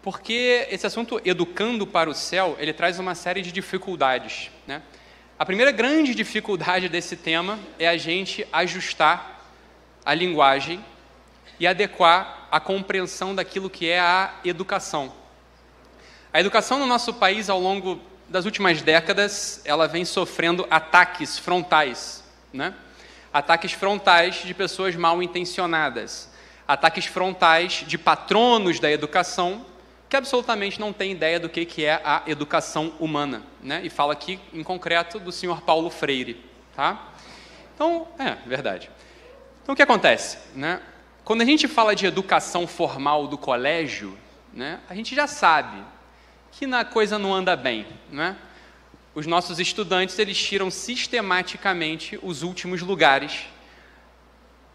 porque esse assunto educando para o céu, ele traz uma série de dificuldades, né? A primeira grande dificuldade desse tema é a gente ajustar a linguagem e adequar a compreensão daquilo que é a educação. A educação no nosso país, ao longo das últimas décadas, ela vem sofrendo ataques frontais, né? Ataques frontais de pessoas mal intencionadas, ataques frontais de patronos da educação que absolutamente não têm ideia do que é a educação humana, né? E fala aqui, em concreto, do senhor Paulo Freire, tá? Então, verdade. Então, o que acontece, né? Quando a gente fala de educação formal do colégio, né, a gente já sabe que a coisa não anda bem, né? Os nossos estudantes, eles tiram sistematicamente os últimos lugares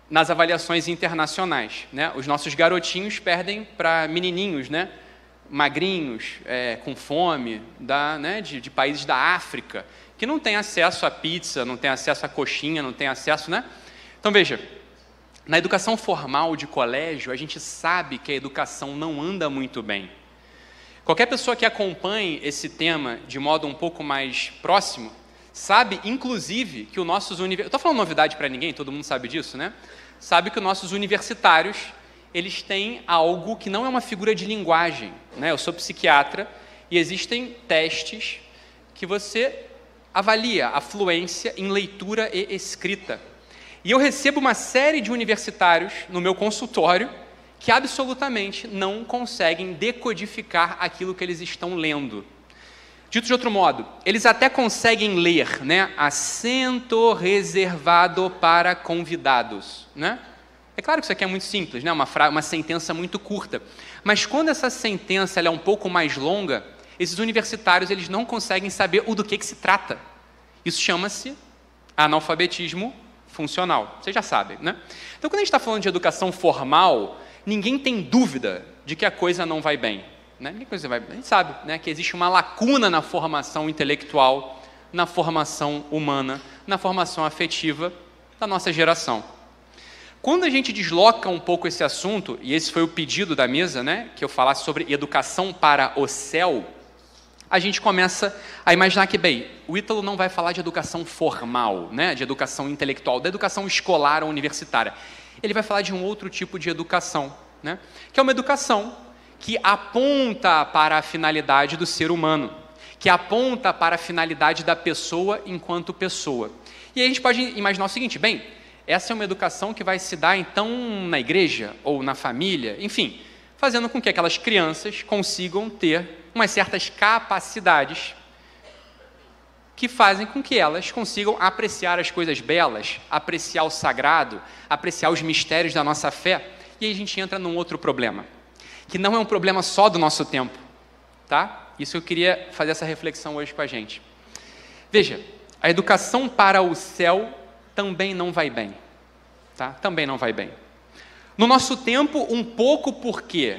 nas avaliações internacionais, né? Os nossos garotinhos perdem para menininhos, né, magrinhos, com fome, de países da África, que não têm acesso a pizza, não têm acesso a coxinha, não têm acesso, né? Então, veja, na educação formal de colégio, a gente sabe que a educação não anda muito bem. Qualquer pessoa que acompanhe esse tema de modo um pouco mais próximo, sabe, inclusive, que os nossos universitários... Estou falando novidade para ninguém, todo mundo sabe disso, né? Sabe que os nossos universitários, eles têm algo que não é uma figura de linguagem, né? Eu sou psiquiatra e existem testes que você avalia a fluência em leitura e escrita. E eu recebo uma série de universitários no meu consultório que absolutamente não conseguem decodificar aquilo que eles estão lendo. Dito de outro modo, eles até conseguem ler, né, assento reservado para convidados, né? É claro que isso aqui é muito simples, né, uma sentença muito curta, mas quando essa sentença ela é um pouco mais longa, esses universitários eles não conseguem saber do que se trata. Isso chama-se analfabetismo funcional. Vocês já sabem, né? Então, quando a gente está falando de educação formal, ninguém tem dúvida de que a coisa não vai bem, né? A gente sabe, né, que existe uma lacuna na formação intelectual, na formação humana, na formação afetiva da nossa geração. Quando a gente desloca um pouco esse assunto, e esse foi o pedido da mesa, né, que eu falasse sobre educação para o céu, a gente começa a imaginar que, bem, o Ítalo não vai falar de educação formal, né, de educação intelectual, da educação escolar ou universitária. Ele vai falar de um outro tipo de educação, né, que é uma educação que aponta para a finalidade do ser humano, que aponta para a finalidade da pessoa enquanto pessoa. E aí a gente pode imaginar o seguinte, bem, essa é uma educação que vai se dar, então, na igreja ou na família, enfim, fazendo com que aquelas crianças consigam ter umas certas capacidades que fazem com que elas consigam apreciar as coisas belas, apreciar o sagrado, apreciar os mistérios da nossa fé. E aí a gente entra num outro problema, que não é um problema só do nosso tempo, tá? Isso eu queria fazer essa reflexão hoje com a gente. Veja, a educação para o céu também não vai bem, tá? Também não vai bem. No nosso tempo, um pouco porque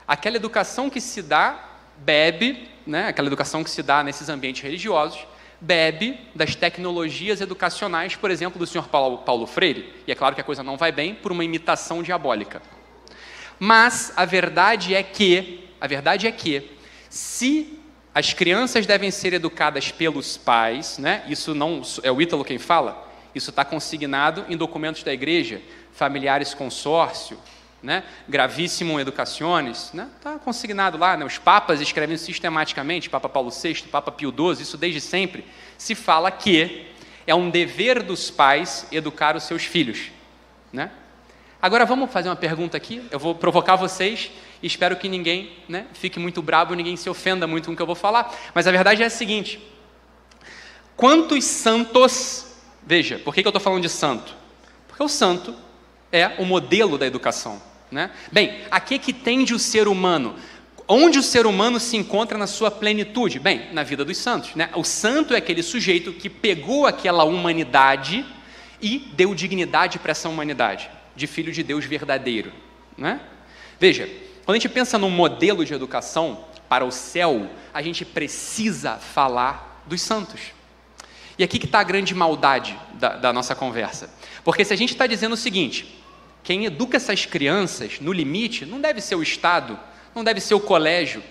aquela educação que se dá bebe, né, aquela educação que se dá nesses ambientes religiosos, bebe das tecnologias educacionais, por exemplo, do senhor Paulo Freire. E é claro que a coisa não vai bem por uma imitação diabólica. Mas a verdade é que, se as crianças devem ser educadas pelos pais, né, isso não é o Ítalo quem fala, isso está consignado em documentos da igreja, familiares consórcio, né, gravíssimo educaciones, né, está consignado lá, né, os papas escrevem sistematicamente, Papa Paulo VI, Papa Pio XII, isso desde sempre, se fala que é um dever dos pais educar os seus filhos, né? Agora vamos fazer uma pergunta aqui, eu vou provocar vocês e espero que ninguém, né, fique muito bravo, ninguém se ofenda muito com o que eu vou falar, mas a verdade é a seguinte, quantos santos, veja, por que eu estou falando de santo? Porque o santo é o modelo da educação, né? Bem, a que tende o ser humano? Onde o ser humano se encontra na sua plenitude? Bem, na vida dos santos, né? O santo é aquele sujeito que pegou aquela humanidade e deu dignidade para essa humanidade, de filho de Deus verdadeiro, né? Veja, quando a gente pensa num modelo de educação para o céu, a gente precisa falar dos santos. E aqui que está a grande maldade da nossa conversa. Porque se a gente está dizendo o seguinte, quem educa essas crianças, no limite, não deve ser o Estado, não deve ser o colégio,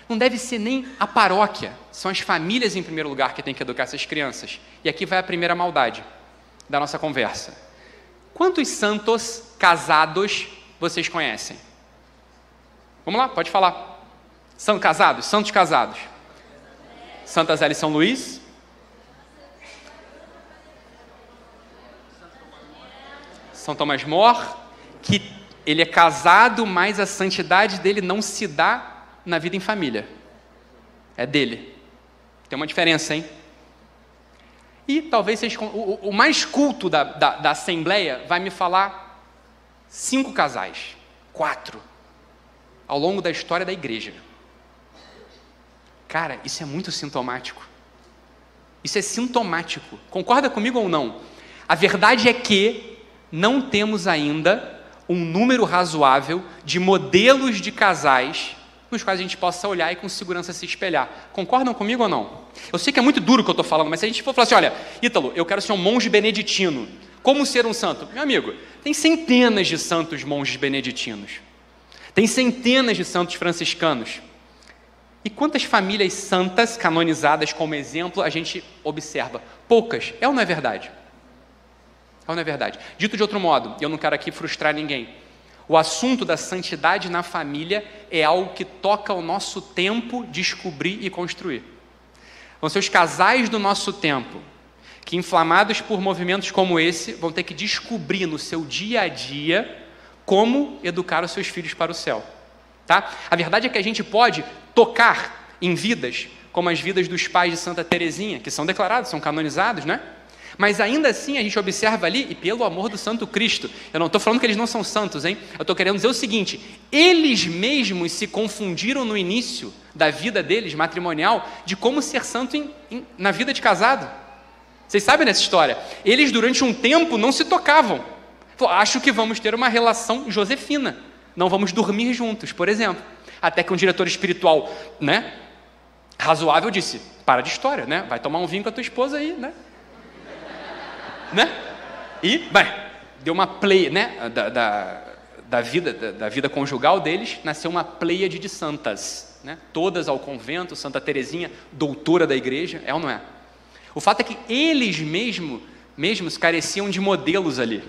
não deve ser nem a paróquia. São as famílias, em primeiro lugar, que têm que educar essas crianças. E aqui vai a primeira maldade da nossa conversa. Quantos santos casados vocês conhecem? Vamos lá, pode falar. São casados? Santos casados. Santa Zélia e São Luís. São Tomás More, que ele é casado, mas a santidade dele não se dá na vida em família. É dele. Tem uma diferença, hein? E talvez vocês, o mais culto da Assembleia vai me falar 5 casais, 4, ao longo da história da igreja. Cara, isso é muito sintomático. Isso é sintomático. Concorda comigo ou não? A verdade é que não temos ainda um número razoável de modelos de casais nos quais a gente possa olhar e com segurança se espelhar. Concordam comigo ou não? Eu sei que é muito duro o que eu estou falando, mas se a gente for falar assim, olha, Ítalo, eu quero ser um monge beneditino. Como ser um santo? Meu amigo, tem centenas de santos monges beneditinos. Tem centenas de santos franciscanos. E quantas famílias santas, canonizadas como exemplo, a gente observa? Poucas. É ou não é verdade? É ou não é verdade? Dito de outro modo, eu não quero aqui frustrar ninguém. O assunto da santidade na família é algo que toca o nosso tempo descobrir e construir. Vão ser os casais do nosso tempo que, inflamados por movimentos como esse, vão ter que descobrir no seu dia a dia como educar os seus filhos para o céu. Tá? A verdade é que a gente pode tocar em vidas, como as vidas dos pais de Santa Teresinha, que são declarados, são canonizados, né? Mas ainda assim a gente observa ali, e pelo amor do Santo Cristo, eu não estou falando que eles não são santos, hein? Eu estou querendo dizer o seguinte, eles mesmos se confundiram no início da vida deles, matrimonial, de como ser santo na vida de casado. Vocês sabem dessa história? Eles durante um tempo não se tocavam. Acho que vamos ter uma relação josefina, não vamos dormir juntos, por exemplo. Até que um diretor espiritual, né, razoável disse, para de história, né? Vai tomar um vinho com a tua esposa aí, né? E, bem, deu uma pleia, né, da vida conjugal deles, nasceu uma pleiade de santas, né, todas ao convento, Santa Teresinha, doutora da igreja, é ou não é? O fato é que eles mesmos careciam de modelos ali.